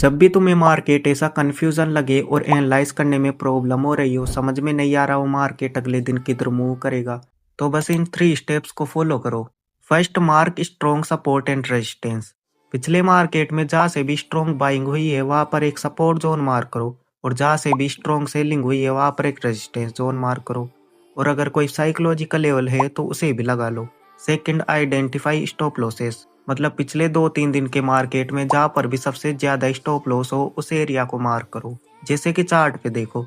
जब भी तुम्हें मार्केट ऐसा कंफ्यूजन लगे और एनालाइज करने में प्रॉब्लम हो रही हो, समझ में नहीं आ रहा हो मार्केट अगले दिन किधर मूव करेगा, तो बस इन 3 स्टेप्स को फॉलो करो। First, mark strong support and resistance. पिछले मार्केट में जहाँ से भी स्ट्रॉन्ग बाइंग हुई है वहां पर एक सपोर्ट जोन मार्क करो, और जहाँ से भी स्ट्रॉन्ग सेलिंग हुई है वहां पर एक रेजिस्टेंस जोन मार्क करो, और अगर कोई साइकोलॉजिकल लेवल है तो उसे भी लगा लो। Second, identify stop losses. मतलब पिछले 2-3 दिन के मार्केट में जहाँ पर भी सबसे ज्यादा स्टॉप लॉस हो उस एरिया को मार्क करो। जैसे कि चार्ट पे देखो,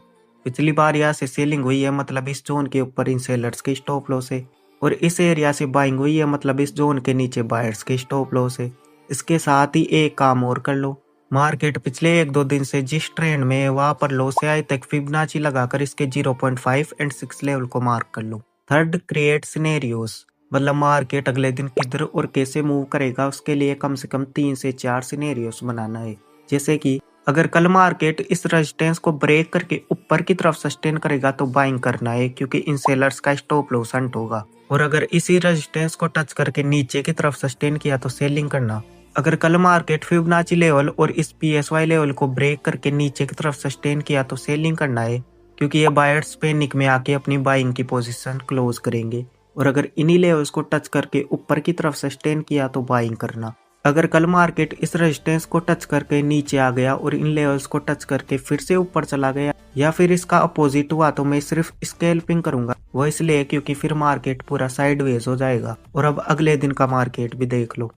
पिछली बार यहाँ से सेलिंग हुई है, मतलब इस जोन के ऊपर इन सेलर्स के स्टॉप लॉस है, और इस एरिया से बाइंग हुई है, मतलब इस जोन के नीचे बायर्स के स्टॉप लॉस है। इसके साथ ही एक काम और कर लो, मार्केट पिछले 1-2 दिन से जिस ट्रेंड में है वहां पर लो से आए तक फिबोनाची लगाकर इसके 0.5 एंड 6 लेवल को मार्क कर लो। Third, create scenarios. मतलब मार्केट अगले दिन किधर और कैसे मूव करेगा उसके लिए कम से कम 3 से 4 सिनेरियोस बनाना है। जैसे कि अगर कल मार्केट इस रेजिस्टेंस को ब्रेक करके ऊपर की तरफ सस्टेन करेगा तो बाइंग करना है, क्योंकि इन सेलर्स का स्टॉप लॉस हंट होगा। और अगर इसी रेजिस्टेंस को टच करके नीचे की तरफ सस्टेन किया तो सेलिंग करना। अगर कल मार्केट फिबोनाची लेवल और इस पीएसवाई लेवल को ब्रेक करके नीचे की तरफ सस्टेन किया तो सेलिंग करना है, क्योंकि ये बायर्स पैनिक में आके अपनी बाइंग की पोजीशन क्लोज करेंगे। और अगर इन्हीं लेवल्स को टच करके ऊपर की तरफ सस्टेन किया तो बाइंग करना। अगर कल मार्केट इस रेजिस्टेंस को टच करके नीचे आ गया और इन लेवल्स को टच करके फिर से ऊपर चला गया, या फिर इसका अपोजिट हुआ, तो मैं सिर्फ स्कैल्पिंग करूंगा। वो इसलिए क्योंकि फिर मार्केट पूरा साइडवेज हो जाएगा। और अब अगले दिन का मार्केट भी देख लो।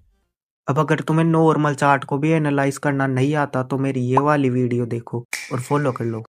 अब अगर तुम्हें नॉर्मल चार्ट को भी एनालाइज करना नहीं आता तो मेरी ये वाली वीडियो देखो और फॉलो कर लो।